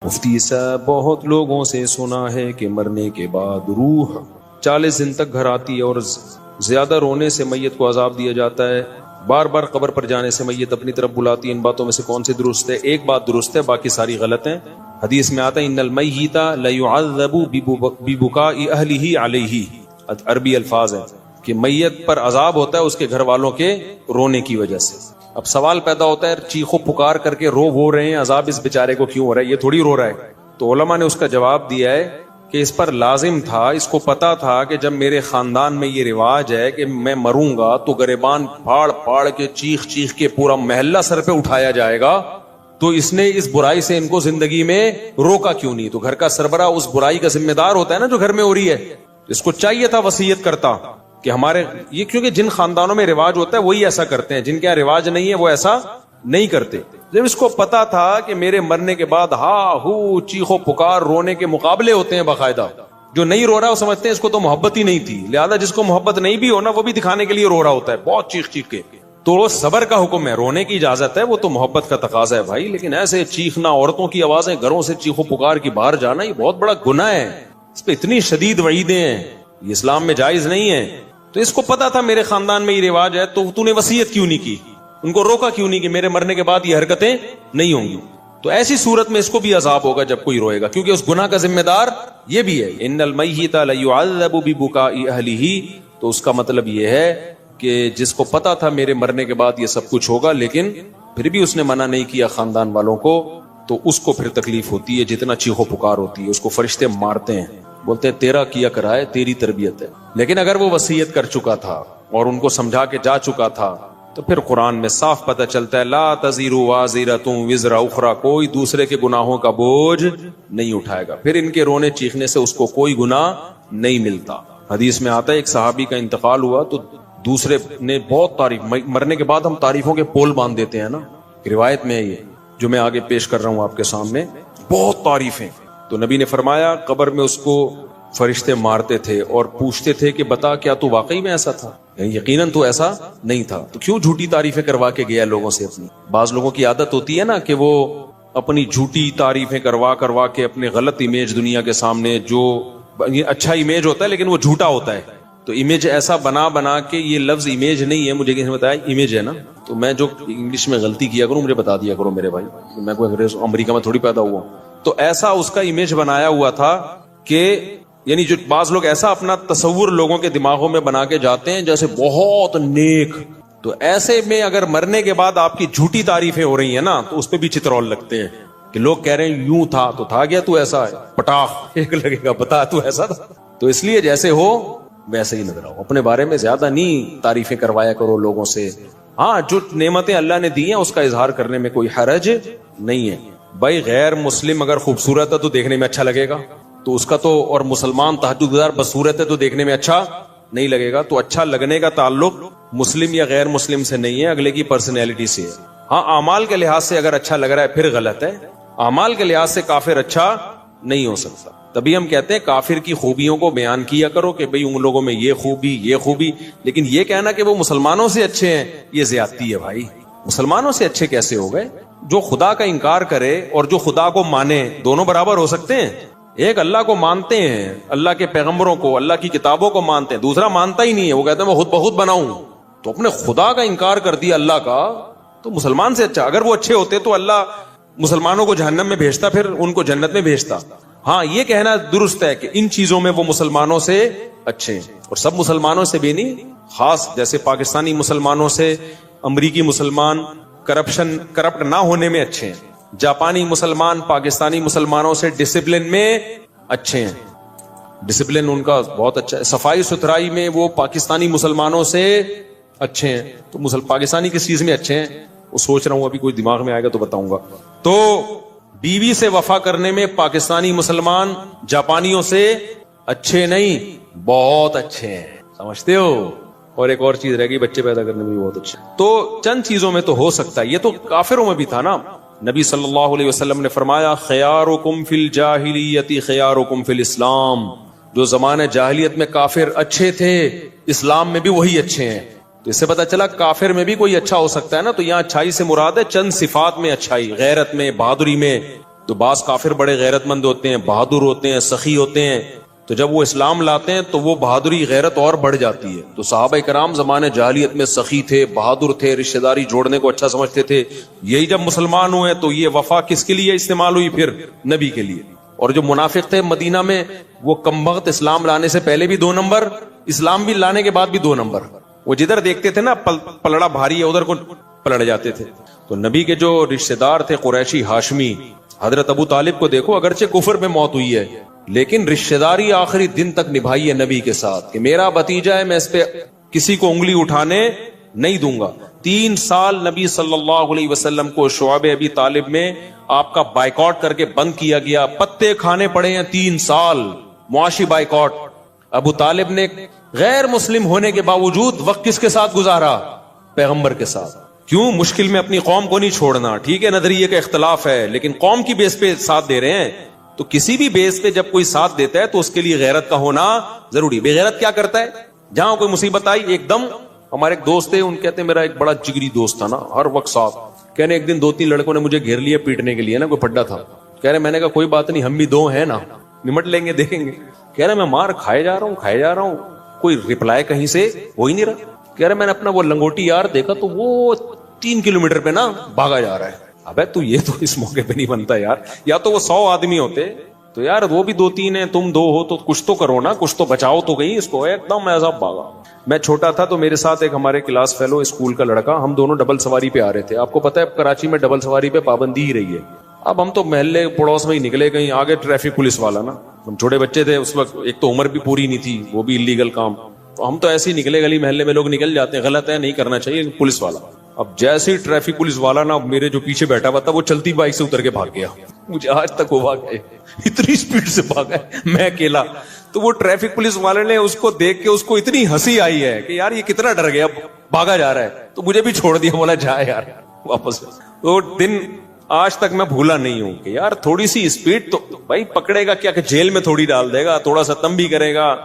مفتی صاحب بہت لوگوں سے سنا ہے کہ مرنے کے بعد روح 40 دن تک گھر آتی ہے اور زیادہ رونے سے میت کو عذاب دیا جاتا ہے، بار بار قبر پر جانے سے میت اپنی طرف بلاتی ہے، ان باتوں میں سے کون سی درست ہے؟ ایک بات درست ہے، باقی ساری غلط ہیں۔ حدیث میں آتا ہے ان المیت لیعذب ببکاء اہلہ علیہ، عربی الفاظ ہے کہ میت پر عذاب ہوتا ہے اس کے گھر والوں کے رونے کی وجہ سے۔ اب سوال پیدا ہوتا ہے چیخو پکار کر کے رو رہے ہیں، عذاب اس بیچارے کو کیوں ہو رہا ہے؟ یہ تھوڑی رو رہا ہے۔ تو علماء نے اس کا جواب دیا ہے کہ اس پر لازم تھا، اس کو پتا تھا کہ جب میرے خاندان میں یہ رواج ہے کہ میں مروں گا تو گریبان پھاڑ پھاڑ کے چیخ چیخ کے پورا محلہ سر پہ اٹھایا جائے گا، تو اس نے اس برائی سے ان کو زندگی میں روکا کیوں نہیں؟ تو گھر کا سربراہ اس برائی کا ذمہ دار ہوتا ہے نا جو گھر میں ہو رہی ہے، اس کو چاہیے تھا وصیت کرتا کہ ہمارے یہ، کیونکہ جن خاندانوں میں رواج ہوتا ہے وہی ایسا کرتے ہیں، جن کے یہاں رواج نہیں ہے وہ ایسا نہیں کرتے۔ جب اس کو پتا تھا کہ میرے مرنے کے بعد ہا ہو چیخو پکار رونے کے مقابلے ہوتے ہیں باقاعدہ، جو نہیں رو رہا وہ سمجھتے ہیں اس کو تو محبت ہی نہیں تھی، لہذا جس کو محبت نہیں بھی ہونا وہ بھی دکھانے کے لیے رو رہا ہوتا ہے بہت چیخ چیخ کے۔ تو وہ صبر کا حکم ہے، رونے کی اجازت ہے، وہ تو محبت کا تقاضا ہے بھائی، لیکن ایسے چیخنا، عورتوں کی آوازیں گھروں سے چیخو پکار کی باہر جانا، یہ بہت بڑا گناہ ہے، اس پہ اتنی شدید وعیدیں ہیں، یہ اسلام میں جائز نہیں ہے۔ تو اس کو پتا تھا میرے خاندان میں یہ رواج ہے، تو نے وصیت کیوں نہیں کی؟ ان کو روکا کیوں نہیں کہ میرے مرنے کے بعد یہ حرکتیں نہیں ہوں گی؟ تو ایسی صورت میں اس کو بھی عذاب ہوگا جب کوئی روئے گا، کیونکہ اس گناہ کا ذمہ دار یہ بھی ہے۔ ان المیت لیعذب ببکاء اہلہ، تو اس کا مطلب یہ ہے کہ جس کو پتا تھا میرے مرنے کے بعد یہ سب کچھ ہوگا لیکن پھر بھی اس نے منع نہیں کیا خاندان والوں کو، تو اس کو پھر تکلیف ہوتی ہے، جتنا چیخو پکار ہوتی ہے، اس کو فرشتے مارتے ہیں، بولتے ہیں تیرا کیا کرا ہے، تیری تربیت ہے۔ لیکن اگر وہ وصیت کر چکا تھا اور ان کو سمجھا کے جا چکا تھا تو پھر قرآن میں صاف پتہ چلتا ہے لا تزر وازرۃ وزر اخری، کوئی دوسرے کے گناہوں کا بوجھ نہیں اٹھائے گا، پھر ان کے رونے چیخنے سے اس کو کوئی گناہ نہیں ملتا۔ حدیث میں آتا ہے ایک صحابی کا انتقال ہوا تو دوسرے نے بہت تعریف، مرنے کے بعد ہم تعریفوں کے پول باندھ دیتے ہیں نا، روایت میں ہے یہ جو میں آگے پیش کر رہا ہوں آپ کے سامنے، بہت تعریفیں۔ تو نبی نے فرمایا قبر میں اس کو فرشتے مارتے تھے اور پوچھتے تھے کہ بتا کیا تو واقعی میں ایسا تھا؟ یقیناً تو ایسا نہیں تھا، تو کیوں جھوٹی تعریفیں کروا کے گیا لوگوں سے اپنی؟ بعض لوگوں کی عادت ہوتی ہے نا کہ وہ اپنی جھوٹی تعریفیں کروا کے اپنے غلط امیج دنیا کے سامنے، جو اچھا امیج ہوتا ہے لیکن وہ جھوٹا ہوتا ہے، تو امیج ایسا بنا کے، یہ لفظ امیج نہیں ہے، مجھے کسی نے بتایا امیج ہے نا، تو میں جو انگلش میں غلطی کیا کروں مجھے بتا دیا کرو میرے بھائی، میں کوئی انگریز امریکہ میں تھوڑی پیدا ہوا۔ تو ایسا اس کا امیج بنایا ہوا تھا کہ یعنی جو بعض لوگ ایسا اپنا تصور لوگوں کے دماغوں میں بنا کے جاتے ہیں جیسے بہت نیک، تو ایسے میں اگر مرنے کے بعد آپ کی جھوٹی تعریفیں ہو رہی ہیں نا تو اس پہ بھی چترول لگتے ہیں کہ لوگ کہہ رہے ہیں یوں تھا، تو تھا گیا تو ایسا ہے، پٹاخ ایک لگے گا، بتا تو ایسا تھا۔ تو اس لیے جیسے ہو ویسے ہی نظر آؤ، اپنے بارے میں زیادہ نہیں تعریفیں کروایا کرو لوگوں سے۔ ہاں جو نعمتیں اللہ نے دی ہیں اس کا اظہار کرنے میں کوئی حرج نہیں ہے بھائی۔ غیر مسلم اگر خوبصورت ہے تو دیکھنے میں اچھا لگے گا، تو اس کا تو، اور مسلمان تہجد گزار بدصورت ہے تو دیکھنے میں اچھا نہیں لگے گا۔ تو اچھا لگنے کا تعلق مسلم یا غیر مسلم سے نہیں ہے، اگلے کی پرسنالٹی سے ہے۔ ہاں اعمال کے لحاظ سے اگر اچھا لگ رہا ہے پھر غلط ہے، اعمال کے لحاظ سے کافر اچھا نہیں ہو سکتا۔ تبھی ہم کہتے ہیں کافر کی خوبیوں کو بیان کیا کرو کہ بھئی ان لوگوں میں یہ خوبی، لیکن یہ کہنا کہ وہ مسلمانوں سے اچھے ہیں یہ زیادتی ہے بھائی۔ مسلمانوں سے اچھے کیسے ہو گئے؟ جو خدا کا انکار کرے اور جو خدا کو مانے دونوں برابر ہو سکتے ہیں؟ ایک اللہ کو مانتے ہیں، اللہ کے پیغمبروں کو، اللہ کی کتابوں کو مانتے ہیں، دوسرا مانتا ہی نہیں ہے، وہ کہتے ہیں میں خود بخود بناؤں، تو اپنے خدا کا انکار کر دیا اللہ کا، تو مسلمان سے اچھا۔ اگر وہ اچھے ہوتے تو اللہ مسلمانوں کو جہنم میں بھیجتا، پھر ان کو جنت میں بھیجتا۔ ہاں یہ کہنا درست ہے کہ ان چیزوں میں وہ مسلمانوں سے اچھے ہیں، اور سب مسلمانوں سے بھی نہیں، خاص جیسے پاکستانی مسلمانوں سے امریکی مسلمان کرپٹ نہ ہونے میں اچھے ہیں، جاپانی مسلمان پاکستانی مسلمانوں سے ڈسپلن میں اچھے ہیں، ڈسپلن ان کا بہت اچھا ہے، صفائی ستھرائی میں وہ پاکستانی مسلمانوں سے اچھے ہیں۔ تو پاکستانی کس چیز میں اچھے ہیں وہ سوچ رہا ہوں، ابھی کوئی دماغ میں آئے گا تو بتاؤں گا۔ تو بیوی سے وفا کرنے میں پاکستانی مسلمان جاپانیوں سے اچھے نہیں، بہت اچھے ہیں، سمجھتے ہو؟ اور ایک اور چیز رہ گئی، بچے پیدا کرنے میں بھی بہت اچھے۔ تو چند چیزوں میں تو ہو سکتا ہے، یہ تو کافروں میں بھی تھا نا۔ نبی صلی اللہ علیہ وسلم نے فرمایا خیارکم فی الجاہلیت خیارکم فی الاسلام، جو زمانہ جاہلیت میں کافر اچھے تھے اسلام میں بھی وہی اچھے ہیں۔ تو اس سے پتا چلا کافر میں بھی کوئی اچھا ہو سکتا ہے نا۔ تو یہاں اچھائی سے مراد ہے چند صفات میں اچھائی، غیرت میں، بہادری میں، تو بعض کافر بڑے غیرت مند ہوتے ہیں، بہادر ہوتے ہیں، سخی ہوتے ہیں، تو جب وہ اسلام لاتے ہیں تو وہ بہادری غیرت اور بڑھ جاتی ہے. تو صحابہ کرام زمانے جاہلیت میں سخی تھے، بہادر تھے، رشتہ داری جوڑنے کو اچھا سمجھتے تھے. یہی جب مسلمان ہوئے تو یہ وفا کس کے لیے استعمال ہوئی؟ پھر نبی کے لیے. اور جو منافق تھے مدینہ میں، وہ کمبخت اسلام لانے سے پہلے بھی 2 نمبر، اسلام بھی لانے کے بعد بھی 2 نمبر. وہ جدھر دیکھتے تھے نا پلڑا بھاری ہے ادھر کو پلٹ جاتے تھے. تو نبی کے جو رشتہ دار تھے قریشی ہاشمی، حضرت ابو طالب کو دیکھو، اگرچہ کفر میں موت ہوئی ہے لیکن رشتہ داری آخری دن تک نبھائی ہے نبی کے ساتھ کہ میرا بھتیجا ہے، میں اس پہ کسی کو انگلی اٹھانے نہیں دوں گا. 3 سال نبی صلی اللہ علیہ وسلم کو شعب ابی طالب میں آپ کا بائیکاٹ کر کے بند کیا گیا، پتے کھانے پڑے ہیں 3 سال معاشی بائیکاٹ. ابو طالب نے غیر مسلم ہونے کے باوجود وقت کس کے ساتھ گزارا؟ پیغمبر کے ساتھ. کیوں؟ مشکل میں اپنی قوم کو نہیں چھوڑنا. ٹھیک ہے نظریے کا اختلاف ہے لیکن قوم کی بیس پہ ساتھ دے رہے ہیں. تو کسی بھی بیس پہ جب کوئی ساتھ دیتا ہے تو اس کے لیے غیرت کا ہونا ضروری. بے غیرت کیا کرتا ہے؟ جہاں کوئی مصیبت آئی ایک دم. ہمارے ایک دوست تھے، ان کہتے ہیں میرا ایک بڑا جگری دوست تھا نا، ہر وقت ساتھ. کہنے ایک دن 2-3 لڑکوں نے مجھے گھیر لیا پیٹنے کے لیے نا، کوئی پھڈا تھا. کہہ رہے میں نے کہا کوئی بات نہیں، ہم بھی 2 ہیں نا، نمٹ لیں گے، دیکھیں گے. کہہ رہے میں مار کھائے جا رہا ہوں، کوئی ریپلائی کہیں سے ہو ہی نہیں رہا. کہہ رہے میں نے اپنا وہ لنگوٹی یار دیکھا تو وہ 3 کلومیٹر پہ نا بھاگا جا رہا ہے. ابے تو یہ تو اس موقع پہ نہیں بنتا یار، یا تو وہ 100 آدمی ہوتے تو یار وہ بھی 2-3 ہیں، تم 2 ہو تو کچھ تو کرو نا، کچھ تو بچاؤ تو گئی اس کو. ایک دم ایسا بھاگا. میں چھوٹا تھا تو میرے ساتھ ایک ہمارے کلاس فیلو اسکول کا لڑکا، ہم دونوں ڈبل سواری پہ آ رہے تھے. آپ کو پتا ہے کراچی میں ڈبل سواری پہ پابندی ہی رہی ہے. اب ہم تو محلے پڑوس میں ہی نکلے، کہیں آگے ٹریفک پولیس والا نا، ہم چھوٹے بچے تھے اس وقت، ایک تو عمر بھی پوری نہیں تھی، وہ بھی اللیگل کام. تو ہم تو ایسے ہی نکلے، گلی محلے میں لوگ نکل جاتے ہیں، غلط ہے نہیں کرنا چاہیے. پولیس والا اب جیسے ہی ٹریفک پولیس والا نا میرے جو پیچھے بیٹھا ہوا تھا وہ چلتی بائک سے اتر کے بھاگ گیا. مجھے آج تک وہ بھاگ گئے، اتنی سپیڈ سے بھاگا ہے میں اکیلا. تو وہ ٹریفک پولیس والے نے اس کو دیکھ کے اس کو اتنی ہنسی آئی ہے کہ یار یہ کتنا ڈر گیا، بھاگا جا رہا ہے. تو مجھے بھی چھوڑ دیا، بولا جا یار واپس. وہ دن آج تک میں بھولا نہیں ہوں کہ یار تھوڑی سی اسپیڈ تو بھائی پکڑے گا کیا کہ جیل میں تھوڑی ڈال دے گا، تھوڑا سا تم بھی کرے گا،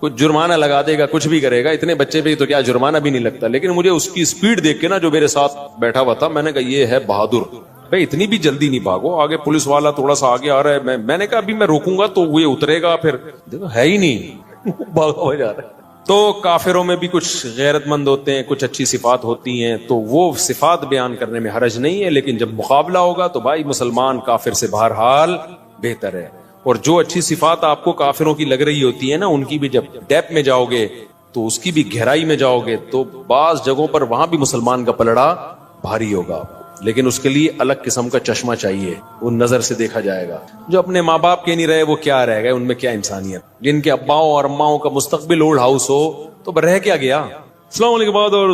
کچھ جرمانہ لگا دے گا، کچھ بھی کرے گا. اتنے بچے پہ تو کیا جرمانہ بھی نہیں لگتا. لیکن مجھے اس کی اسپیڈ دیکھ کے نا جو میرے ساتھ بیٹھا ہوا تھا، میں نے کہا یہ ہے بہادر. بھائی اتنی بھی جلدی نہیں بھاگو، آگے پولیس والا تھوڑا سا آگے آ رہا ہے. میں نے کہا ابھی میں روکوں گا تو وہ اترے گا، پھر دیکھو ہے ہی نہیں، بھاگا ہو جا رہا ہے. تو کافروں میں بھی کچھ غیرت مند ہوتے ہیں، کچھ اچھی صفات ہوتی ہیں، تو وہ صفات بیان کرنے میں حرج نہیں ہے. لیکن جب مقابلہ ہوگا تو بھائی مسلمان کافر سے بہرحال بہتر ہے. اور جو اچھی صفات آپ کو کافروں کی لگ رہی ہوتی ہے نا، ان کی بھی جب ڈیپ میں جاؤ گے تو اس کی بھی گہرائی میں جاؤ گے تو بعض جگہوں پر وہاں بھی مسلمان کا پلڑا بھاری ہوگا. لیکن اس کے لیے الگ قسم کا چشمہ چاہیے، ان نظر سے دیکھا جائے گا. جو اپنے ماں باپ کے نہیں رہے وہ کیا رہ گئے، ان میں کیا انسانیت. جن کے اباؤں اور اماؤں کا مستقبل اولڈ ہاؤس ہو تو رہ کیا گیا. السلام علیکم. بعد اور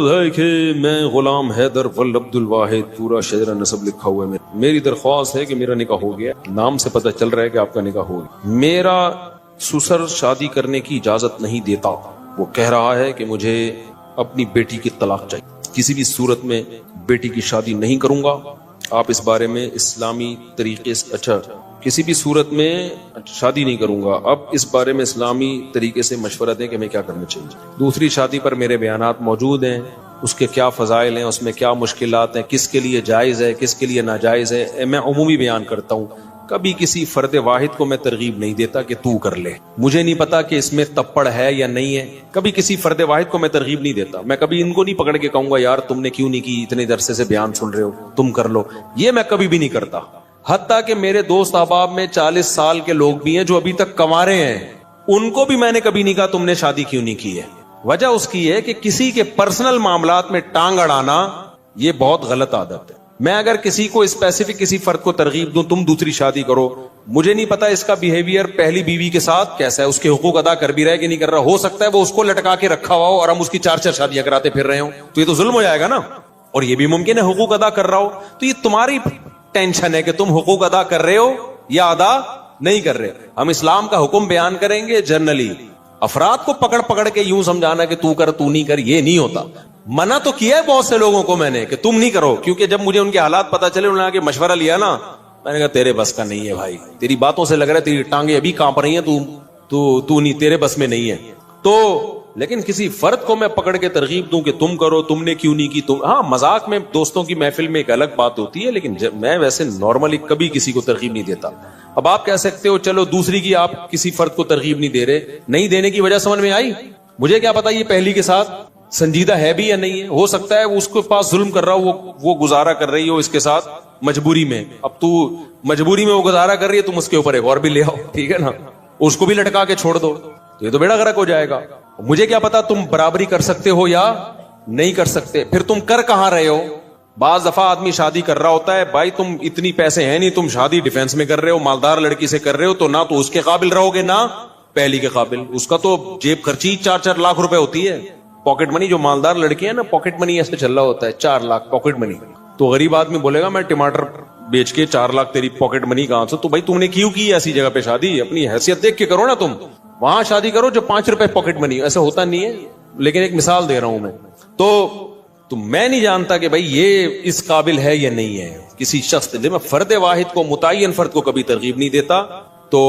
میں غلام حیدر ول عبد الواحد، پورا شجرہ نسب لکھا ہوا ہے. میری درخواست ہے کہ میرا نکاح ہو گیا، نام سے پتہ چل رہا ہے کہ آپ کا نکاح ہو گیا. میرا سسر شادی کرنے کی اجازت نہیں دیتا، وہ کہہ رہا ہے کہ مجھے اپنی بیٹی کی طلاق چاہیے، کسی بھی صورت میں بیٹی کی شادی نہیں کروں گا. آپ اس بارے میں اسلامی طریقے سے کسی بھی صورت میں شادی نہیں کروں گا. اب اس بارے میں اسلامی طریقے سے مشورہ دیں کہ میں کیا کرنا چاہیے. دوسری شادی پر میرے بیانات موجود ہیں، اس کے کیا فضائل ہیں، اس میں کیا مشکلات ہیں، کس کے لیے جائز ہے، کس کے لیے ناجائز ہے. میں عمومی بیان کرتا ہوں، کبھی کسی فرد واحد کو میں ترغیب نہیں دیتا کہ تو کر لے. مجھے نہیں پتا کہ اس میں تپڑ ہے یا نہیں ہے، کبھی کسی فرد واحد کو میں ترغیب نہیں دیتا. میں کبھی ان کو نہیں پکڑ کے کہوں گا یار تم نے کیوں نہیں کی، اتنے عرصے سے بیان سن رہے ہو، تم کر لو. یہ میں کبھی بھی نہیں کرتا. حتیٰ کہ میرے دوست احباب میں 40 سال کے لوگ بھی ہیں جو ابھی تک کنوارے ہیں، ان کو بھی میں نے کبھی نہیں کہا تم نے شادی کیوں نہیں کی ہے. وجہ اس کی ہے کہ کسی کے پرسنل معاملات میں ٹانگ اڑانا یہ بہت غلط عادت ہے. میں اگر کسی کو اسپیسیفک کسی فرد کو ترغیب دوں تم دوسری شادی کرو، مجھے نہیں پتا اس کا بیہیویئر پہلی بیوی کے ساتھ کیسا ہے، اس کے حقوق ادا کر بھی رہا ہے کہ نہیں کر رہا. ہو سکتا ہے وہ اس کو لٹکا کے رکھا ہوا ہو اور ہم اس کی 4 شادیاں کراتے پھر رہے ہوں، تو یہ تو ظلم ہو جائے گا نا. اور یہ بھی ممکن ہے حقوق ادا کر رہا ہو، تو یہ تمہاری ٹینشن ہے کہ تم حقوق ادا کر رہے ہو یا ادا نہیں کر رہے. ہم اسلام کا حکم بیان کریں گے جنرلی. افراد کو پکڑ کے یوں سمجھانا کہ تو کر تو نہیں کر، یہ نہیں ہوتا. منع تو کیا ہے بہت سے لوگوں کو میں نے کہ تم نہیں کرو، کیونکہ جب مجھے ان کے حالات پتا چلے، انہوں نے آگے مشورہ لیا نا، میں نے کہا تیرے بس کا نہیں ہے بھائی، تیری باتوں سے لگ رہا ہے تیری ٹانگیں ابھی کانپ رہی ہیں، تو نہیں، تیرے بس میں نہیں ہے. تو لیکن کسی فرد کو میں پکڑ کے ترغیب دوں کہ تم کرو، تم نے کیوں نہیں کی، تم، ہاں مذاق میں دوستوں کی محفل میں ایک الگ بات ہوتی ہے، لیکن میں ویسے نارملی کبھی کسی کو ترغیب نہیں دیتا. اب آپ کہہ سکتے ہو چلو دوسری کی آپ کسی فرد کو ترغیب نہیں دے رہے، نہیں دینے کی وجہ سمجھ میں آئی؟ مجھے کیا پتا یہ پہلی کے ساتھ سنجیدہ ہے بھی یا نہیں ہے، ہو سکتا ہے اس کے پاس ظلم کر رہا ہو، وہ گزارا کر رہی ہو اس کے ساتھ مجبوری میں. اب تو مجبوری میں وہ گزارا کر رہی ہے، تم اس کے اوپر ایک اور بھی لے آؤ، ٹھیک ہے نا، اس کو بھی لٹکا کے چھوڑ دو، یہ تو بیڑا غرق ہو جائے گا. مجھے کیا پتا تم برابری کر سکتے ہو یا نہیں کر سکتے، پھر تم کر کہاں رہے ہو؟ بعض دفعہ آدمی شادی کر رہا ہوتا ہے، بھائی تم اتنی پیسے ہیں نہیں، تم شادی ڈیفینس میں کر رہے ہو، مالدار لڑکی سے کر رہے ہو، تو نہ تو اس کے قابل رہو گے نہ پہلی کے قابل. اس کا تو جیب خرچی 4-4 لاکھ روپے ہوتی ہے، پاکٹ منی. جو مالدار لڑکی ہے نا، پاکٹ منی ایسے چل رہا ہوتا ہے 4 لاکھ پاکٹ منی. تو غریب آدمی بولے گا میں ٹماٹر بیچ کے 4 لاکھ تیری پاکٹ منی کہاں سے؟ تو بھائی تم نے کیوں کی ایسی جگہ پہ شادی؟ اپنی حیثیت دیکھ کے کرو نا، تم وہاں شادی کرو جو 5 روپے پاکٹ منی. ایسا ہوتا نہیں ہے، لیکن ایک مثال دے رہا ہوں میں. تو میں نہیں جانتا کہ بھائی یہ اس قابل ہے یا نہیں ہے کسی شخص. جب میں فرد واحد کو، متعین فرد کو کبھی ترغیب نہیں دیتا، تو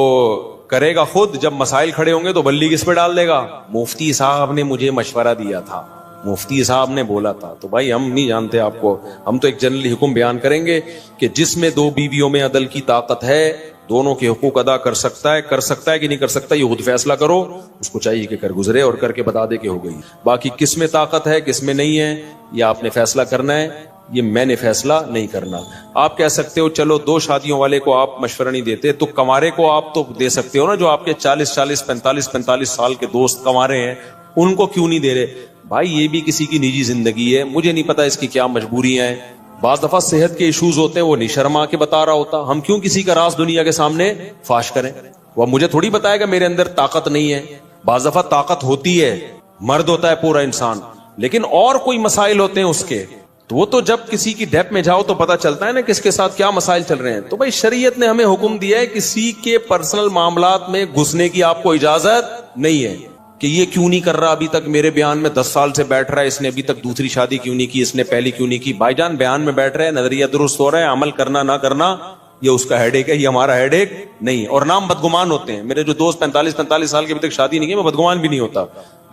کرے گا خود. جب مسائل کھڑے ہوں گے تو بلی کس پہ ڈال دے گا؟ مفتی صاحب نے مجھے مشورہ دیا تھا، مفتی صاحب نے بولا تھا. تو بھائی ہم نہیں جانتے آپ کو، ہم تو ایک جنرلی حکم بیان کریں گے کہ جس میں 2 بیویوں میں عدل کی طاقت ہے، دونوں کے حقوق ادا کر سکتا ہے کہ نہیں کر سکتا، یہ خود فیصلہ کرو. اس کو چاہیے کہ کر گزرے اور کر کے بتا دے کہ ہو گئی. باقی کس میں طاقت ہے کس میں نہیں ہے یہ آپ نے فیصلہ کرنا ہے، یہ میں نے فیصلہ نہیں کرنا. آپ کہہ سکتے ہو چلو 2 شادیوں والے کو آپ مشورہ نہیں دیتے، تو کنوارے کو آپ تو دے سکتے ہو نا، جو آپ کے 40 45 سال کے دوست کنوارے ہیں، ان کو کیوں نہیں دے رہے؟ بھائی یہ بھی کسی کی نجی زندگی ہے، مجھے نہیں پتا اس کی کیا مجبوریاں ہیں. بعض دفعہ صحت کے ایشوز ہوتے ہیں، وہ نہیں شرما کے بتا رہا ہوتا. ہم کیوں کسی کا راز دنیا کے سامنے فاش کریں؟ وہ مجھے تھوڑی بتائے گا میرے اندر طاقت نہیں ہے. بعض دفعہ طاقت ہوتی ہے، مرد ہوتا ہے پورا انسان، لیکن اور کوئی مسائل ہوتے ہیں اس کے، تو وہ تو جب کسی کی ڈیپ میں جاؤ تو پتا چلتا ہے نا کس کے ساتھ کیا مسائل چل رہے ہیں. تو بھائی شریعت نے ہمیں حکم دیا ہے کسی کے پرسنل معاملات میں گھسنے کی آپ کو اجازت نہیں ہے کہ یہ کیوں نہیں کر رہا ابھی تک میرے بیان میں 10 سال سے بیٹھ رہا ہے، اس نے ابھی تک دوسری شادی کیوں نہیں کی، اس نے پہلی کیوں نہیں کی. بھائی جان بیان میں بیٹھ رہے ہیں، نظریہ درست ہو رہا ہے، عمل کرنا نہ کرنا یہ اس کا ہیڈ ایک ہے، یہ ہمارا ہیڈ ایک نہیں. اور نام بدگمان ہوتے ہیں. میرے جو دوست 45 سال کے ابھی تک شادی نہیں کی، میں بدگمان بھی نہیں ہوتا،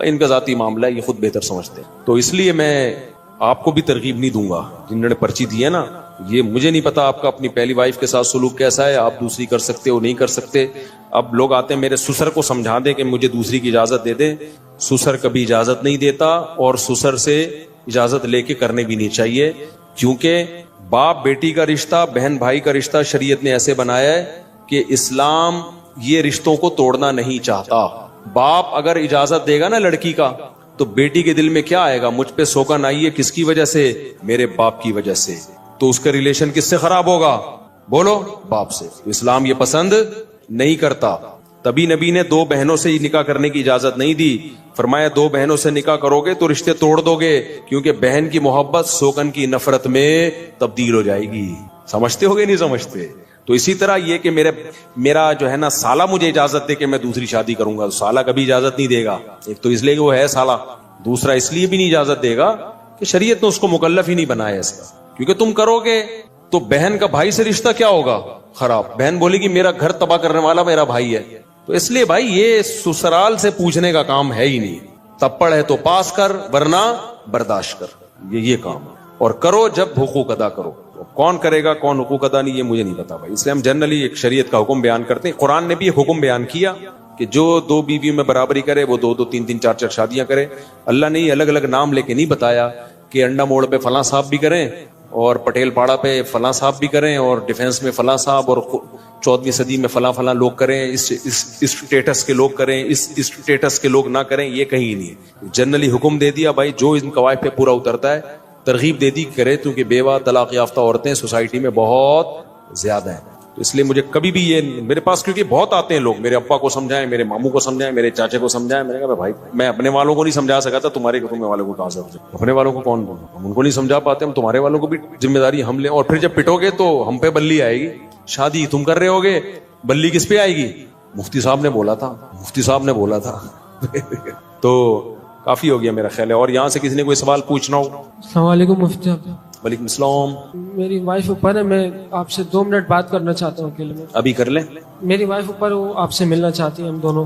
ان کا ذاتی معاملہ ہے، یہ خود بہتر سمجھتے ہیں. تو اس لیے میں آپ کو بھی ترغیب نہیں دوں گا. جنہوں نے پرچی دی ہے نا، یہ مجھے نہیں پتا آپ کا اپنی پہلی وائف کے ساتھ سلوک کیسا ہے، آپ دوسری کر سکتے ہو نہیں کر سکتے. اب لوگ آتے ہیں میرے سسر کو سمجھا دیں کہ مجھے دوسری کی اجازت دے دیں. سسر کبھی اجازت نہیں دیتا، اور سسر سے اجازت لے کے کرنے بھی نہیں چاہیے، کیونکہ باپ بیٹی کا رشتہ، بہن بھائی کا رشتہ شریعت نے ایسے بنایا ہے کہ اسلام یہ رشتوں کو توڑنا نہیں چاہتا. باپ اگر اجازت دے گا نا لڑکی کا، تو بیٹی کے دل میں کیا آئے گا؟ مجھ پہ سوگن آئی ہے، کس کی وجہ سے؟ میرے باپ کی وجہ سے. تو اس کا ریلیشن کس سے خراب ہوگا؟ بولو، باپ سے. تو اسلام یہ پسند نہیں کرتا. تبھی نبی نے 2 بہنوں سے نکاح کرنے کی اجازت نہیں دی. فرمایا 2 بہنوں سے نکاح کرو گے تو رشتے توڑ دو گے، کیونکہ بہن کی محبت سوگن کی نفرت میں تبدیل ہو جائے گی. سمجھتے ہو گے نہیں سمجھتے؟ تو اسی طرح یہ کہ میرا جو ہے نا سالہ مجھے اجازت دے کہ میں دوسری شادی کروں گا، تو سالہ کبھی اجازت نہیں دے گا. ایک تو اس لیے کہ وہ ہے سالہ، دوسرا اس لیے بھی نہیں اجازت دے گا کہ شریعت نے اس کو مکلف ہی نہیں بنایا اس کا. کیونکہ تم کرو گے تو بہن کا بھائی سے رشتہ کیا ہوگا؟ خراب. بہن بولے گی میرا گھر تباہ کرنے والا میرا بھائی ہے. تو اس لیے بھائی یہ سسرال سے پوچھنے کا کام ہے ہی نہیں. تپڑ ہے تو پاس کر، ورنہ برداشت کر، یہ کام ہے. اور کرو جب حقوق ادا کرو. کون کرے گا کون حقوق ادا نہیں، یہ مجھے نہیں پتا بھائی. اس لیے ہم جنرلی ایک شریعت کا حکم بیان کرتے ہیں. قرآن نے بھی ایک حکم بیان کیا کہ جو 2 بیویوں میں برابری کرے وہ 2 3 4 شادیاں کرے. اللہ نے یہ الگ الگ نام لے کے نہیں بتایا کہ انڈا موڑ پہ فلاں صاحب بھی کریں، اور پٹیل پاڑا پہ فلاں صاحب بھی کریں، اور ڈیفنس میں فلاں صاحب، اور 14ویں صدی میں فلاں لوگ کریں، اس اسٹیٹس کے لوگ کریں، اس اسٹیٹس کے لوگ نہ کریں. یہ کہیں نہیں. جنرلی حکم دے دیا بھائی جو ان قواعد پہ پورا اترتا ہے، ترغیب دے دی کرے، کیونکہ بیوہ طلاق یافتہ عورتیں سوسائٹی میں بہت زیادہ ہیں. تو اس لیے مجھے کبھی بھی یہ میرے پاس، کیونکہ بہت آتے ہیں لوگ، میرے ابا کو سمجھائیں، میرے ماموں کو سمجھائیں، میرے چاچے کو سمجھائیں. میں نے کہا بھائی میں اپنے والوں کو نہیں سمجھا سکا تھا، تمہارے والوں کو کہاں سمجھا؟ اپنے والوں کو کون بولے؟ ہم ان کو نہیں سمجھا پاتے، ہم تمہارے والوں کو بھی ذمہ داری ہم لیں. اور پھر جب پٹو گے تو ہم پہ بلی آئے گی. شادی تم کر رہے ہوگے، بلی کس پہ آئے گی؟ مفتی صاحب نے بولا تھا. تو کافی ہو گیا میرا خیال ہے. اور یہاں سے کسی نے کوئی سوال پوچھنا ہو؟ السلام علیکم مفتی صاحب. وعلیکم السلام. میری وائف اوپر ہے، میں آپ سے 2 منٹ بات کرنا چاہتا ہوں اکیلے میں. ابھی کر لیں. میری وائف اوپر، وہ آپ سے ملنا چاہتی ہے، ہم دونوں.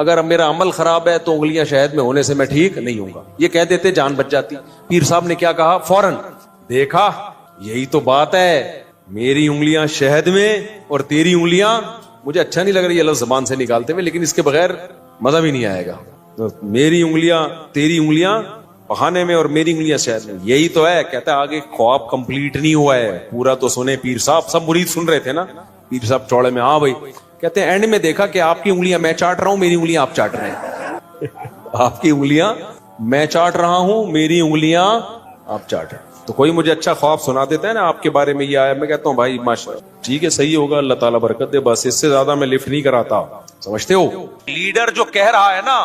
اگر میرا عمل خراب ہے تو انگلیاں شہد میں ہونے سے میں ٹھیک نہیں ہوں گا. یہ کہہ دیتے جان بچ جاتی. پیر صاحب نے کیا کہا فوراً, دیکھا یہی تو بات ہے, میری انگلیاں شہد میں اور تیری انگلیاں, مجھے اچھا نہیں لگ رہا یہ لفظ زبان سے نکالتے ہوئے, لیکن اس کے بغیر مزہ بھی نہیں آئے گا. تو میری انگلیاں تیری انگلیاں بہانے میں اور میری انگلیاں شہد میں, یہی تو ہے. کہتا ہے آگے خواب کمپلیٹ نہیں ہوا ہے, پورا تو سنے پیر صاحب. سب مرید سن رہے تھے نا, پیر صاحب چوڑے میں, ہاں بھائی. کہتے ہیں اینڈ میں دیکھا کہ آپ کی انگلیاں میں چاٹ رہا ہوں, میری انگلیاں آپ چاٹ رہے ہیں. آپ کی انگلیاں میں چاٹ رہا ہوں, میری انگلیاں آپ چاٹ رہے ہیں. تو کوئی مجھے اچھا خواب سنا دیتا ہے نا آپ کے بارے میں یہ آیا, میں کہتا ہوں بھائی ماشاءاللہ ٹھیک ہے, صحیح ہوگا, اللہ تعالیٰ برکت دے, بس اس سے زیادہ میں لفٹ نہیں کراتا. سمجھتے ہو, لیڈر جو کہہ رہا ہے نا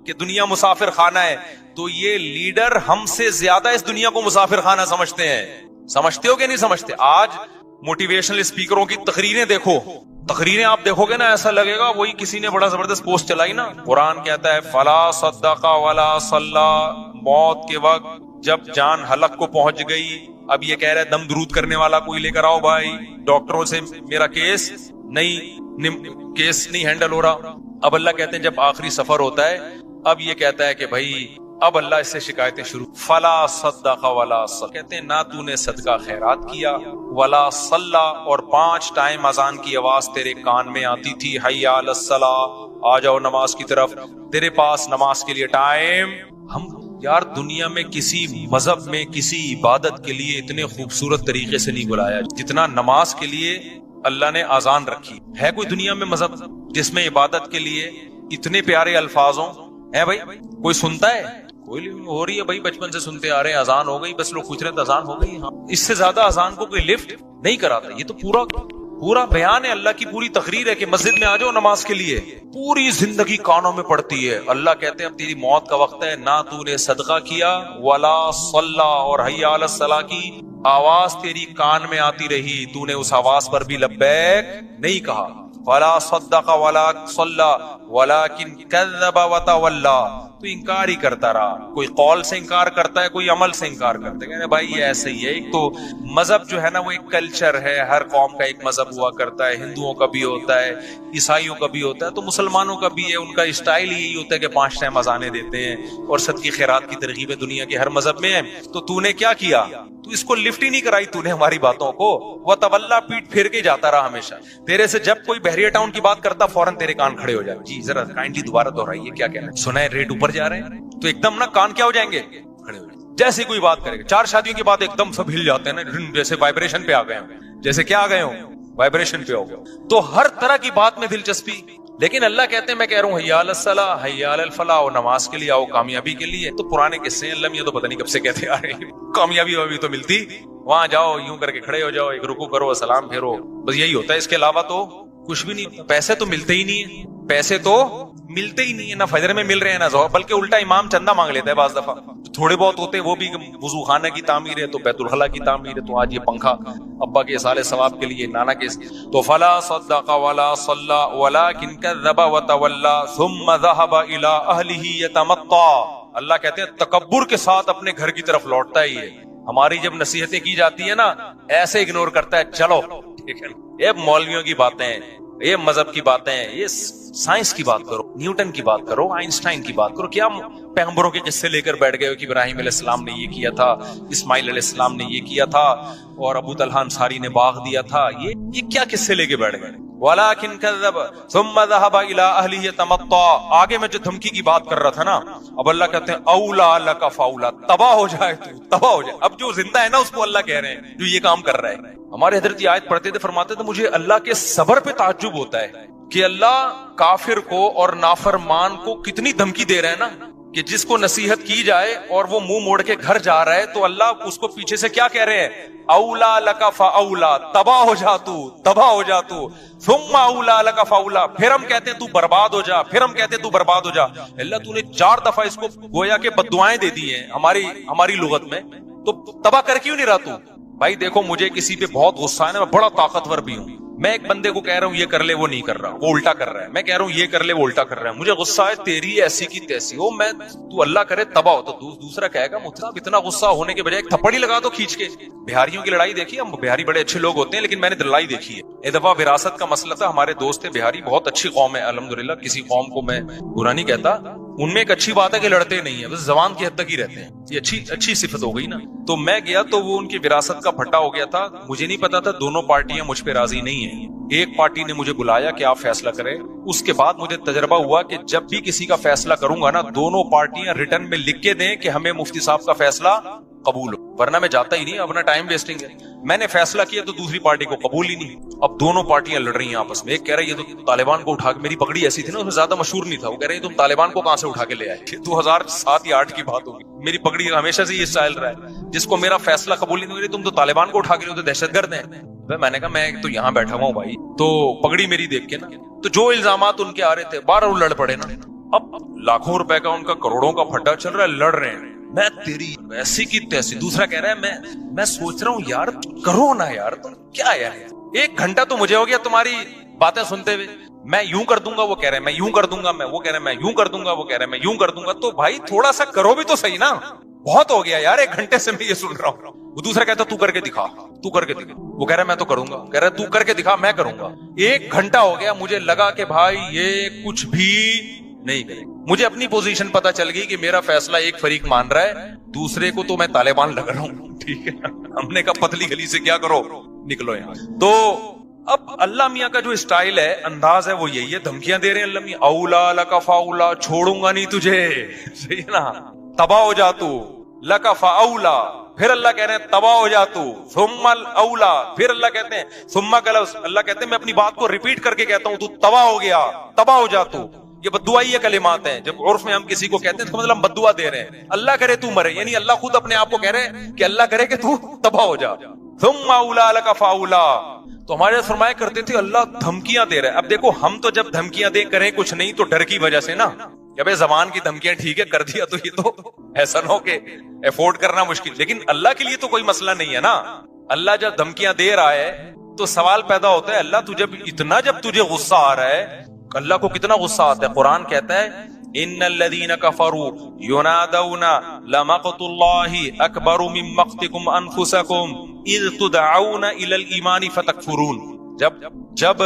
کہ دنیا مسافر خانہ ہے, تو یہ لیڈر ہم سے زیادہ اس دنیا کو مسافر خانہ سمجھتے ہیں. سمجھتے ہو کہ نہیں سمجھتے؟ آج موٹیویشنل اسپیکروں کی تقریریں دیکھو, تقریریں آپ دیکھو گے نا, ایسا لگے گا وہی کسی نے بڑا زبردست پوسٹ چلائی نا. قرآن کہتا ہے فلا صدق ولا صلی, موت کے وقت جب جان حلق کو پہنچ گئی, اب یہ کہہ رہا ہے دم درود کرنے والا کوئی لے کر آؤ بھائی, ڈاکٹروں سے میرا کیس نہیں ہینڈل ہو رہا. اب اللہ کہتے ہیں جب آخری سفر ہوتا ہے, اب یہ کہتا ہے کہ بھائی اب اللہ اس سے شکایتیں شروع. فلا صدق ولا صلی, کہتے ہیں نہ تو نے صدقہ خیرات کیا, ولا صلی, اور 5 ٹائم اذان کی آواز تیرے کان میں آتی تھی, حی علی الصلاۃ, آ جاؤ نماز کی طرف, تیرے پاس نماز کے لیے ٹائم. ہم یار دنیا میں کسی مذہب میں کسی عبادت کے لیے اتنے خوبصورت طریقے سے نہیں بلایا جتنا نماز کے لیے اللہ نے اذان رکھی ہے. کوئی دنیا میں مذہب جس میں عبادت کے لیے اتنے پیارے الفاظ ہوں؟ ہے بھائی کوئی سنتا ہے؟ کوئی ہو رہی ہے بھائی, بچپن سے سنتے آ رہے ہیں, اذان ہو گئی, بس لوگ پوچھ رہے ہیں اذان ہو گئی. ہاں, اس سے زیادہ اذان کو کوئی لفٹ نہیں کراتا. یہ تو پورا بیان ہے, اللہ کی پوری تقریر ہے کہ مسجد میں آ جاؤ نماز کے لیے. پوری زندگی کانوں میں پڑتی ہے. اللہ کہتے ہیں اب تیری موت کا وقت ہے, نہ تو نے صدقہ کیا, ولا صلی, اور حی علی الصلاۃ کی آواز تیری کان میں آتی رہی, تو نے اس آواز پر بھی لبیک نہیں کہا. ولا صدق ولا صلی ولکن کذب وتولی, تو انکار ہی کرتا رہا. کوئی قول سے انکار کرتا ہے, کوئی عمل سے انکار کرتا ہے. کہتے بھائی یہ ایسے ہی ہے. ایک تو مذہب جو ہے نا وہ ایک کلچر ہے, ہر قوم کا ایک مذہب ہوا کرتا ہے. ہندوؤں کا بھی ہوتا ہے, عیسائیوں کا بھی ہوتا ہے, تو مسلمانوں کا بھی ہے. ان کا اسٹائل ہی یہی ہوتا ہے کہ 5 ٹائم اذانیں دیتے ہیں اور صدقے خیرات کی ترغیبیں دنیا کے ہر مذہب میں ہیں. تو نے کیا کیا؟ تو اس کو لفٹ ہی نہیں کرائی تو نے ہماری باتوں کو. وہ تولا, پیٹ پھیر کے جاتا رہا ہمیشہ. تیرے سے جب کوئی بحریہ ٹاؤن کی بات کرتا فوراً تیرے کان کھڑے ہو جائے, جی ذرا کائنڈلی دوبارہ دہرائیے کیا کہنا ہے, سنا ہے ریٹ اوپر جا رہے ہیں, تو ایک دم نا کان کیا ہو جائیں گے, کھڑے ہو جائیں. جیسے کوئی بات کرے گا, 4 شادیوں کی بات ایک دم سب ہل جاتے ہیں نا, جیسے وائبریشن پہ آ گئے ہیں, جیسے کیا آ گئے ہوں, وائبریشن پہ ہو گئے. تو ہر طرح کی بات میں دلچسپی. لیکن اللہ کہتے ہیں میں کہہ رہا ہوں حی علی الصلاۃ, حی علی الفلاح, اور نماز کے لیے آؤ, کامیابی کے لیے. تو پرانے قصے ہیں, اللہ میاں تو پتہ نہیں کب سے کہتے آ رہے ہیں, کامیابی ابھی تو ملتی, وہاں جاؤ یوں کر کے کھڑے ہو جاؤ, ایک رکوع کرو, سلام پھیرو, بس یہی ہوتا ہے. اس کے علاوہ تو کچھ بھی نہیں. پیسے تو ملتے ہی نہیں ہیں, پیسے تو ملتے ہی نہیں ہے, نہ فجر میں مل رہے ہیں نہ ظہر, بلکہ الٹا امام چندہ مانگ لیتا ہے بعض دفعہ. تھوڑے بہت ہوتے وہ بھی وضو خانہ کی تعمیر ہے, تو بیت الخلا کی تعمیر ہے, تو آج یہ پنکھا ابا کے اصال ثواب کے لیے, نانا کے. تو فلا صدق ولا صلی ولکن کذب وتولی ثم ذهب الى اهله يتمطى. اللہ کہتے ہیں تکبر کے ساتھ اپنے گھر کی طرف لوٹتا ہے. یہ ہماری جب نصیحتیں کی جاتی ہیں نا, ایسے اگنور کرتا ہے, چلو ٹھیک ہے, یہ مولویوں کی باتیں, یہ مذہب کی باتیں, یہ سائنس کی بات کرو, نیوٹن کی بات کرو, آئنسٹائن کی بات کرو. کیا پیغمبروں کے قصے لے کر بیٹھ گئے ہو کہ ابراہیم علیہ السلام نے یہ کیا تھا, اسماعیل علیہ السلام نے یہ کیا تھا, اور ابو طلحہ انصاری نے باغ دیا تھا. یہ کیا قصے لے کے بیٹھ گئے؟ وَلَكِنْ كَذَّبَ ثُمَّ ذَهَبَ إِلَىٰ أَهْلِهِ يَتَمَطَّىٰ. آگے میں جو دھمکی کی بات کر رہا تھا نا, اب اللہ کہتے ہیں اولا لک فاولا, تباہ ہو جائے تو تباہ ہو جائے. اب جو زندہ ہے نا اس کو اللہ کہہ رہے ہیں جو یہ کام کر رہا ہے. ہمارے حضرت یہ آیت پڑھتے تھے, فرماتے تھے مجھے اللہ کے صبر پہ تعجب ہوتا ہے کہ اللہ کافر کو اور نافرمان کو کتنی دھمکی دے رہے ہیں نا, کہ جس کو نصیحت کی جائے اور وہ منہ موڑ کے گھر جا رہا ہے, تو اللہ اس کو پیچھے سے کیا کہہ رہے ہیں, اولا لک فاولا, تباہ ہو جا تو, تباہ ہو جا تو, ثم اولا لک فاولا, پھر ہم کہتے ہیں تو برباد ہو جا, پھر ہم کہتے ہیں تو برباد ہو جا. اللہ تو نے 4 دفعہ اس کو گویا کہ بددعائیں دے دی ہیں ہماری لغت میں, تو تباہ کر کیوں نہیں رہا تو؟ بھائی دیکھو مجھے کسی پہ بہت غصہ ہے نا, میں بڑا طاقتور بھی ہوں, میں ایک بندے کو کہہ رہا ہوں یہ کر لے وہ نہیں کر رہا, وہ الٹا کر رہا ہے, میں کہہ رہا ہوں یہ کر لے وہ الٹا کر رہا ہے, مجھے غصہ ہے تیری ایسی کی تیسی ہو, میں تو اللہ کرے تباہ ہو. تو دوسرا کہے گا مطلب اتنا غصہ ہونے کے بجائے ایک تھپڑ ہی لگا دو کھینچ کے. بہاریوں کی لڑائی دیکھی, ہم بہاری بڑے اچھے لوگ ہوتے ہیں لیکن میں نے لڑائی دیکھی ہے. ایک دفعہ وراثت کا مسئلہ تھا, ہمارے دوست تھے بہاری, بہت اچھی قوم ہے الحمدللہ, کسی قوم کو میں برا نہیں کہتا, ان میں ایک اچھی بات ہے کہ لڑتے نہیں ہیں, بس زبان کی حد تک ہی رہتے ہیں, یہ اچھی صفت ہو گئی نا. تو میں گیا تو وہ ان کی وراثت کا پھٹا ہو گیا تھا, مجھے نہیں پتا تھا دونوں پارٹیاں مجھ پہ راضی نہیں ہیں. ایک پارٹی نے مجھے بلایا کہ آپ فیصلہ کریں, اس کے بعد مجھے تجربہ ہوا کہ جب بھی کسی کا فیصلہ کروں گا نا, دونوں پارٹیاں ریٹرن میں لکھ کے دیں کہ ہمیں مفتی صاحب کا فیصلہ قبول ہو, ورنہ میں جاتا ہی نہیں, اپنا ٹائم ویسٹنگ ہے. میں نے فیصلہ کیا تو دوسری پارٹی کو قبول ہی نہیں. اب دونوں پارٹیاں لڑ رہی ہیں آپس میں, ایک کہہ رہا ہے یہ تو طالبان کو اٹھا کے, میری پگڑی ایسی تھی نا اس میں زیادہ مشہور نہیں تھا, وہ کہہ رہے ہیں تم طالبان کو کہاں سے اٹھا کے لے آئے, 2007 یا 2008 کی بات ہوگی, میری پگڑی ہمیشہ سے یہ اسٹائل رہا ہے, جس کو میرا فیصلہ قبول نہیں ہو, تم تو طالبان کو اٹھا کے لے, تو دہشت گرد ہیں. میں نے کہا میں تو یہاں بیٹھا ہوا ہوں بھائی, تو پگڑی میری دیکھ کے نا, تو جو الزامات ان کے آ رہے تھے بارہ لڑ پڑے نا. اب لاکھوں روپے کا ان کا کروڑوں کا پھڈا چل رہا ہے, لڑ رہے ہیں, میں تیری ایسی کی تیسی. دوسرا کہہ رہا ہے میں سوچ رہا ہوں یار کرو نا یار, تم کیا یار, 1 گھنٹہ تو مجھے ہو گیا تمہاری باتیں سنتے ہوئے, میں یوں کر دوں گا, وہ کہہ رہے ہیں میں یوں کر دوں گا, میں وہ کہہ رہے ہیں میں یوں کر دوں گا, وہ کہہ رہے ہیں میں یوں کر دوں گا. تو بھائی تھوڑا سا کرو بھی تو صحیح نا, بہت ہو گیا یار, 1 گھنٹے سے میں یہ سن رہا ہوں. وہ دوسرا کہتا تو کر کے دکھا, تو کر کے دکھا, وہ کہہ رہا ہے میں تو کروں گا, کہہ رہا ہے تو کر کے دکھا, میں کروں گا. 1 گھنٹہ ہو گیا, مجھے لگا کہ بھائی یہ کچھ بھی نہیں کرے. مجھے اپنی پوزیشن پتا چل گئی کہ میرا فیصلہ ایک فریق مان رہا ہے, دوسرے کو تو میں طالبان لگ رہا ہوں, ٹھیک ہے. ہم نے کہا پتلی گلی سے کیا کرو, نکلو یہاں. تو اب اللہ میاں کا جو اسٹائل ہے, انداز ہے, وہ یہی ہے, دھمکیاں دے رہے ہیں اللہ میاں, اولا لکا فاولا, چھوڑوں گا نہیں تجھے, صحیح ہے نا, تباہ ہو جا تو, لکا فاولا, پھر اللہ کہہ رہے ہیں تباہ ہو جا تو, ثم الاولا, پھر اللہ کہتے ہیں ثم کا لفظ, اللہ کہتے ہیں میں اپنی بات کو ریپیٹ کر کے کہتا ہوں, تو تباہ ہو گیا, تباہ ہو جا تو. یہ بددعائی یہ کلمات ہیں, جب عرف میں ہم کسی کو کہتے ہیں تو مطلب بددعا دے رہے ہیں, اللہ کرے تو مرے, یعنی اللہ خود اپنے آپ کو کہہ رہے ہیں کہ اللہ کرے کہ تو تباہ ہو جا. ثم اولا لک فاولا. تو ہمارے فرمایا کرتے تھے اللہ دھمکیاں دے رہا ہے. اب دیکھو ہم تو جب دھمکیاں دے کریں کچھ نہیں تو ڈر کی وجہ سے نا, کہ بھائی زبان کی دھمکیاں ٹھیک ہے کر دیا تو یہ تو ایسا نہ ہو کہ افورڈ کرنا مشکل, لیکن اللہ کے لیے تو کوئی مسئلہ نہیں ہے نا. اللہ جب دھمکیاں دے رہا ہے تو سوال پیدا ہوتا ہے, اللہ جب تجھے غصہ آ رہا ہے, اللہ کو کتنا غصہ آتا ہے. قرآن کہتا ہے ان الذين كفروا ينادون لمقت الله اكبر من مقتكم انفسكم اذ تدعون الى الايمان فتكفرون. جب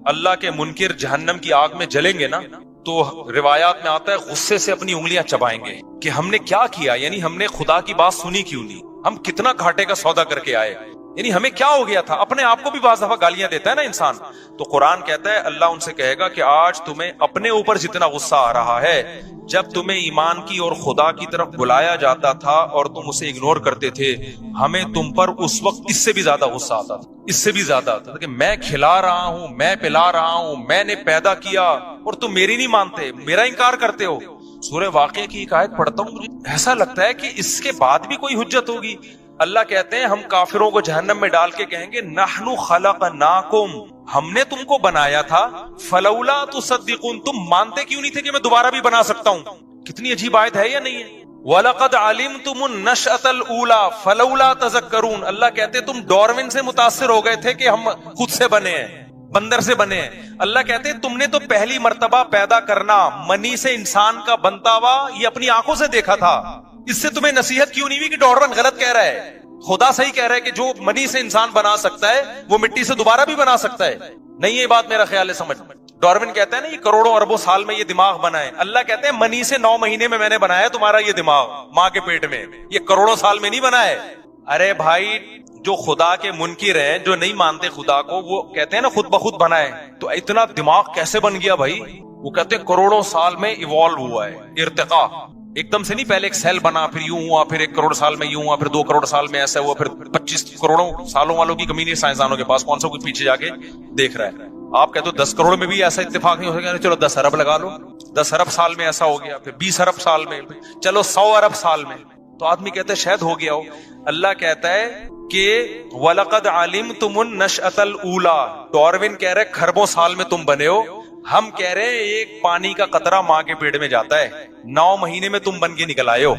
اللہ کے منکر جہنم کی آگ میں جلیں گے نا, تو روایات میں آتا ہے غصے سے اپنی انگلیاں چبائیں گے کہ ہم نے کیا کیا, یعنی ہم نے خدا کی بات سنی کیوں نہیں, ہم کتنا گھاٹے کا سودا کر کے آئے, یعنی ہمیں کیا ہو گیا تھا. اپنے آپ کو بھی بعض دفعہ گالیاں دیتا ہے نا انسان. تو قرآن کہتا ہے اللہ ان سے کہے گا کہ آج تمہیں اپنے اوپر جتنا غصہ آ رہا ہے, جب تمہیں ایمان کی اور خدا کی طرف بلایا جاتا تھا اور تم اسے اگنور کرتے تھے, ہمیں تم پر اس وقت اس سے بھی زیادہ غصہ آتا تھا, اس سے بھی زیادہ آتا تھا کہ میں کھلا رہا ہوں, میں پلا رہا ہوں, میں نے پیدا کیا اور تم میری نہیں مانتے, میرا انکار کرتے ہو. سورہ واقعہ کی ایک آیت پڑھتا ہوں, مجھے ایسا لگتا ہے کہ اس کے بعد بھی کوئی حجت ہوگی. اللہ کہتے ہیں ہم کافروں کو جہنم میں ڈال کے کہیں گے نحن خلقناکم, ہم نے تم کو بنایا تھا, فلولا تصدقون, تم مانتے کیوں نہیں تھے کہ میں دوبارہ بھی بنا سکتا ہوں. کتنی عجیب آیت ہے یا نہیں ہے. وَلَقَدْ عَلِمْتُمُ النَّشْأَةَ الْأُولَى فَلَوْلَا تَذَكَّرُونَ. اللہ کہتے ہیں تم ڈارون سے متاثر ہو گئے تھے کہ ہم خود سے بنے ہیں, بندر سے بنے ہیں. اللہ کہتے ہیں تم نے تو پہلی مرتبہ پیدا کرنا منی سے انسان کا بنتا ہوا یہ اپنی آنکھوں سے دیکھا تھا, اس سے تمہیں نصیحت کیوں نہیں ہوئی کہ ڈارون غلط کہہ رہا ہے, خدا صحیح کہہ رہا ہے کہ جو منی سے انسان بنا سکتا ہے وہ مٹی سے دوبارہ بھی بنا سکتا ہے. نہیں یہ بات میرا خیال ہے سمجھ. ڈارون کہتا ہے نا یہ کروڑوں اربوں سال میں یہ دماغ بنا ہے, اللہ کہتے ہیں منی سے 9 مہینے میں نے بنایا تمہارا یہ دماغ ماں کے پیٹ میں, یہ کروڑوں سال میں نہیں بنا ہے. ارے بھائی جو خدا کے منکر ہیں, جو نہیں مانتے خدا کو, وہ کہتے ہیں نا خود بخود بنا ہے, تو اتنا دماغ کیسے بن گیا بھائی. وہ کہتے ہیں کروڑوں سال میں ایوالو ہوا ہے, ارتقا ایک دم سے نہیں, پہلے ایک سیل بنا پھر یوں ہوا, پھر 1 کروڑ سال میں یوں ہوا, پھر 2 کروڑ سال میں ایسا ہوا, پھر 25 کروڑوں سالوں والوں کی کمی نہیں سائنسدانوں کے پاس, کون سا کوئی پیچھے جا کے دیکھ رہا ہے. آپ کہتے ہو 10 کروڑ میں بھی ایسا اتفاق نہیں ہو سکتا, چلو 10 ارب لگا لو, 10 ارب سال میں ایسا ہو گیا, پھر 20 ارب سال میں, چلو 100 ارب سال میں, تو آدمی کہتا ہے شاید ہو گیا ہو. اللہ کہتا ہے کہ وَلَقَدْ عَلِمْتُمُ النَّشْأَةَ الْأُولَى, ڈارون کہہ رہے کھربوں سال میں تم بنے ہو, ہم کہہ رہے ہیں ایک پانی کا قطرہ ماں کے پیٹ میں جاتا ہے, 9 مہینے میں تم بن کے نکل آئے ہو.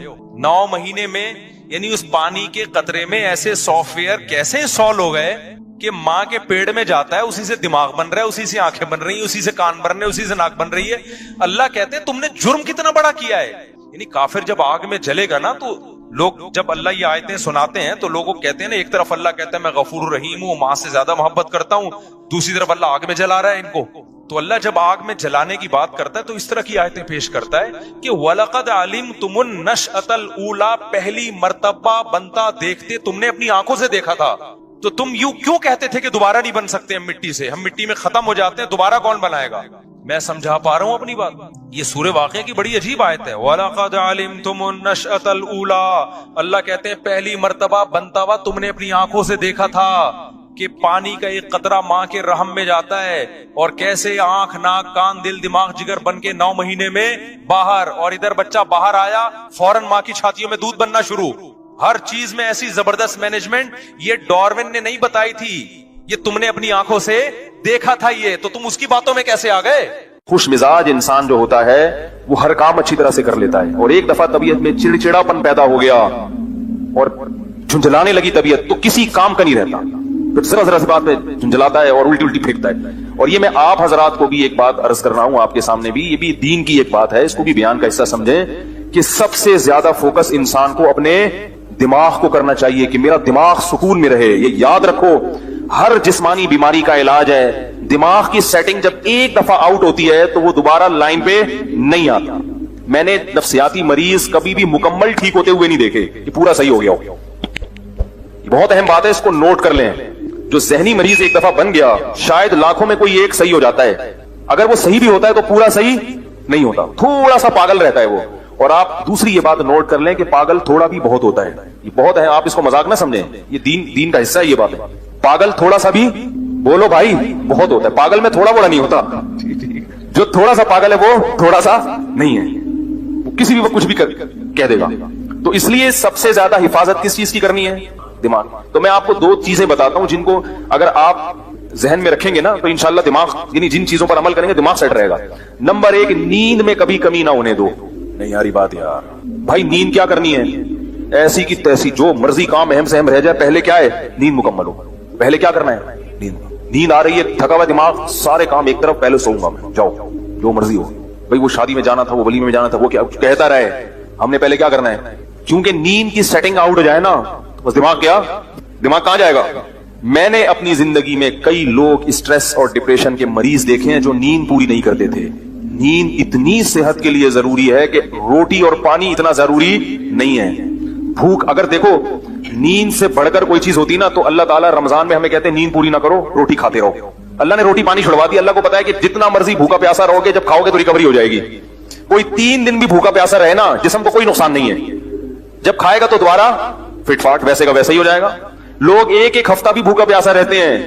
9 مہینے میں یعنی اس پانی کے قطرے میں ایسے سافٹ ویئر کیسے انسٹال ہو گئے کہ ماں کے پیڑ میں جاتا ہے, اسی سے دماغ بن رہا ہے, اسی سے آنکھیں بن رہی ہیں, اسی سے کان بن رہے ہیں, اسی سے ناک بن رہی ہے. اللہ کہتے ہیں تم نے جرم کتنا بڑا کیا ہے. یعنی کافر جب آگ میں جلے گا نا, تو لوگ جب اللہ یہ آیتیں سناتے ہیں تو لوگوں کہتے ہیں نا, ایک طرف اللہ کہتا ہے میں غفور رحیم ہوں, ماں سے زیادہ محبت کرتا ہوں, دوسری طرف اللہ آگ میں جلا رہا ہے ان کو. تو اللہ جب آگ میں جلانے کی بات کرتا ہے تو اس طرح کی آیتیں پیش کرتا ہے کہ وَلَقَدْ عَلِمْتُمُ النَّشْأَةَ الْأُولَىٰ, پہلی مرتبہ بنتا دیکھتے تم نے اپنی آنکھوں سے دیکھا تھا. تو تم یوں کیوں کہتے تھے کہ دوبارہ نہیں بن سکتے ہم مٹی سے, ہم مٹی میں ختم ہو جاتے ہیں, دوبارہ کون بنائے گا؟ میں سمجھا پا رہا ہوں اپنی بات. یہ سورہ واقعہ کی بڑی عجیب آیت ہے. وَلَقَدْ عَلِمْتُمُ النَّشْأَةَ الْأُولَىٰ, اللہ کہتے ہیں پہلی مرتبہ بنتا ہوا تم نے اپنی آنکھوں سے دیکھا تھا کہ پانی کا ایک قطرہ ماں کے رحم میں جاتا ہے, اور کیسے آنکھ ناک کان دل دماغ جگر بن کے 9 مہینے میں باہر, اور ادھر بچہ باہر آیا فوراً ماں کی چھاتیوں میں دودھ بننا شروع. ہر چیز میں ایسی زبردست مینجمنٹ, یہ ڈاروین نے نہیں بتائی تھی, یہ تم نے اپنی آنکھوں سے دیکھا تھا. یہ تو تم اس کی باتوں میں کیسے آ گئے؟ خوش مزاج انسان جو ہوتا ہے وہ ہر کام اچھی طرح سے کر لیتا ہے, اور ایک دفعہ طبیعت میں چڑچڑاپن پیدا ہو گیا اور جھنجھلانے لگی طبیعت, تو کسی کام کا نہیں رہتا, پھر ذرا ذرا سی بات میں جھنجھلاتا ہے اور الٹی پھینکتا ہے. اور یہ میں آپ حضرات کو بھی ایک بات عرض کر رہا ہوں آپ کے سامنے بھی, یہ بھی دین کی ایک بات ہے, اس کو بھی بیان کا حصہ سمجھیں کہ سب سے زیادہ فوکس انسان کو اپنے دماغ کو کرنا چاہیے کہ میرا دماغ سکون میں رہے. یہ یاد رکھو, ہر جسمانی بیماری کا علاج ہے دماغ کی سیٹنگ جب ایک دفعہ آؤٹ ہوتی ہے تو وہ دوبارہ لائن پہ نہیں آتا. میں نے نفسیاتی مریض کبھی بھی مکمل ٹھیک ہوتے ہوئے نہیں دیکھے کہ پورا صحیح ہو گیا ہو. یہ بہت اہم بات ہے, اس کو نوٹ کر لیں. جو ذہنی مریض ایک دفعہ بن گیا, شاید لاکھوں میں کوئی ایک صحیح ہو جاتا ہے. اگر وہ صحیح بھی ہوتا ہے تو پورا صحیح نہیں ہوتا, تھوڑا سا پاگل رہتا ہے وہ. اور آپ دوسری یہ بات نوٹ کر لیں کہ پاگل تھوڑا بھی بہت ہوتا ہے. یہ بہت ہے, آپ اس کو مذاق نہ سمجھیں, یہ دین کا حصہ ہے. یہ بات ہے, پاگل تھوڑا سا بھی بولو بھائی بہت ہوتا ہے. پاگل میں تھوڑا بڑا نہیں ہوتا, جو تھوڑا سا پاگل ہے وہ تھوڑا سا نہیں ہے, وہ کسی بھی وقت کچھ بھی کہہ دے گا. تو اس لیے سب سے زیادہ حفاظت کس چیز کی کرنی ہے؟ دماغ. تو میں آپ کو 2 چیزیں بتاتا ہوں جن کو اگر آپ ذہن میں رکھیں گے نا تو انشاءاللہ دماغ, یعنی جن چیزوں پر عمل کریں گے دماغ سیٹ رہے گا. نمبر 1, نیند میں کبھی کمی نہ ہونے دو. نہیں یاری بات یار, بھائی نیند کیا کرنی ہے؟ ایسی کی تیسی جو مرضی کام اہم سے اہم رہ جائے, پہلے کیا ہے؟ نیند مکمل ہو. پہلے کیا کرنا ہے؟ نیند آ رہی ہے, تھکا ہوا دماغ, سارے کام ایک طرف, پہلے سوؤں گا میں, جاؤ جو مرضی ہو. بھائی وہ شادی میں جانا تھا, وہ ولیمے میں جانا تھا, وہ کیا کہتا رہے, ہم نے پہلے کیا کرنا ہے؟ کیونکہ نیند کی سیٹنگ آؤٹ ہو جائے نا, بس دماغ کہاں جائے گا. میں نے اپنی زندگی میں کئی لوگ اسٹریس اور ڈپریشن کے مریض دیکھے ہیں جو نیند پوری نہیں کرتے تھے. نیند اتنی صحت کے لیے ضروری ہے کہ روٹی اور پانی اتنا ضروری نہیں ہے. بھوک, اگر دیکھو نیند سے بڑھ کر کوئی چیز ہوتی نا تو اللہ تعالیٰ رمضان میں ہمیں کہتے ہیں نیند پوری نہ کرو, روٹی کھاتے رہو. اللہ نے روٹی پانی چھڑوا دی. اللہ کو پتا ہے کہ جتنا مرضی بھوکا پیاسا رہو گے, جب کھاؤ گے تو ریکوری ہو جائے گی. کوئی 3 دن بھی بھوکا پیاسا رہے نا, جسم کو کوئی نقصان نہیں ہے, جب کھائے گا تو دوبارہ فٹ فاٹ ویسے کا ویسے ہی ہو جائے گا. لوگ ایک ہفتہ بھی بھوکا پیاسا رہتے ہیں,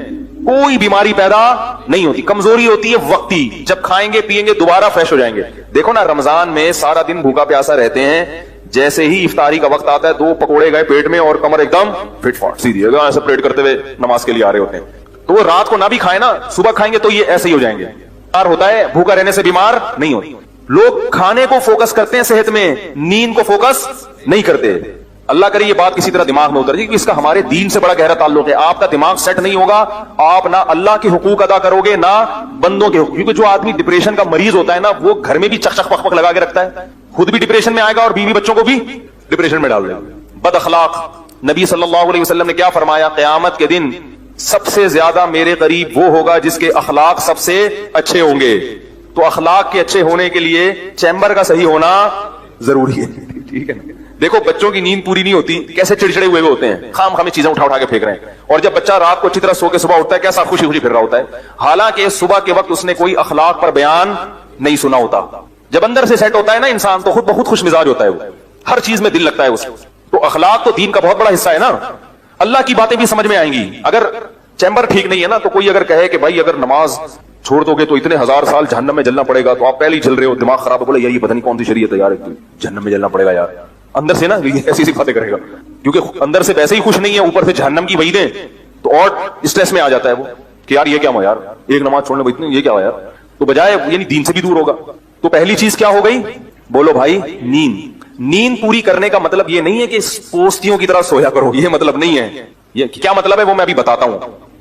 کوئی بیماری پیدا نہیں ہوتی, کمزوری ہوتی ہے وقتی, جب کھائیں گے پیئیں گے دوبارہ فریش ہو جائیں گے. دیکھو نا رمضان میں سارا دن بھوکا پیاسا رہتے ہیں, جیسے ہی افطاری کا وقت آتا ہے 2 پکوڑے گئے پیٹ میں اور کمر ایک دم فٹ فاٹ سیدھی ایسے پلیٹ کرتے ہوئے نماز کے لیے آ رہے ہوتے ہیں. تو وہ رات کو نہ بھی کھائیں نا, صبح کھائیں گے تو یہ ایسے ہی ہو جائیں گے. ہوتا ہے بھوکا رہنے سے بیمار نہیں ہوتی. لوگ کھانے کو فوکس کرتے ہیں صحت میں, نیند کو فوکس نہیں کرتے. اللہ کرے یہ بات کسی طرح دماغ میں اتر جائے کہ اس کا ہمارے دین سے بڑا گہرا تعلق ہے. آپ کا دماغ سیٹ نہیں ہوگا, آپ نہ اللہ کے حقوق ادا کرو گے نہ بندوں کے حقوق. کیونکہ جو آدمی ڈپریشن کا مریض ہوتا ہے نا, وہ گھر میں بھی چک چک پک پک لگا کے رکھتا ہے, خود بھی ڈپریشن میں آئے گا اور بیوی بچوں کو بھی ڈپریشن میں ڈال دے گا. بد اخلاق. نبی صلی اللہ علیہ وسلم نے کیا فرمایا؟ قیامت کے دن سب سے زیادہ میرے قریب وہ ہوگا جس کے اخلاق سب سے اچھے ہوں گے. تو اخلاق کے اچھے ہونے کے لیے چیمبر کا صحیح ہونا ضروری ہے. ٹھیک ہے. دیکھو بچوں کی نیند پوری نہیں ہوتی, کیسے چڑچڑے ہوئے ہوتے ہیں, خام خامی چیزیں اٹھا کے پھینک رہے ہیں. اور جب بچہ رات کو اچھی طرح سو کے صبح اٹھتا ہے, کیسا خوشی خوشی پھر رہا ہوتا ہے, حالانکہ صبح کے وقت اس نے کوئی اخلاق پر بیان نہیں سنا ہوتا. جب اندر سے سیٹ ہوتا ہے نا انسان تو خود بخود خوش مزاج ہوتا ہے, وہ ہر چیز میں دل لگتا ہے اس. تو اخلاق تو دین کا بہت بڑا حصہ ہے نا. اللہ کی باتیں بھی سمجھ میں آئیں گی. اگر چیمبر ٹھیک نہیں ہے نا, تو کوئی اگر کہے کہ بھائی اگر نماز چھوڑ دو گے تو اتنے 1000 سال جہنم میں جلنا پڑے گا, تو آپ پہلے ہی جل رہے ہو, دماغ خراب ہو, بولے یار یہ پتہ نہیں کون سی شریعت ہے یار, جہنم میں جلنا پڑے گا یار. اندر سے نا ایسی باتیں کرے گا, کیونکہ اندر سے ویسے ہی خوش نہیں ہے, اوپر سے جہنم کی وعیدیں, تو اور اسٹریس میں آ جاتا ہے وہ کہ یار یہ کیا ہوا یار, ایک نماز چھوڑنے اتنے یہ کیا ہوا یار. تو بجائے یعنی دین سے بھی دور ہوگا. تو پہلی چیز کیا ہو گئی؟ بولو بھائی نیند. نیند پوری کرنے کا مطلب یہ نہیں ہے کہ پوستیوں کی طرح سویا کرو, یہ مطلب نہیں ہے. یہ کیا مطلب ہے وہ میں ابھی بتاتا ہوں.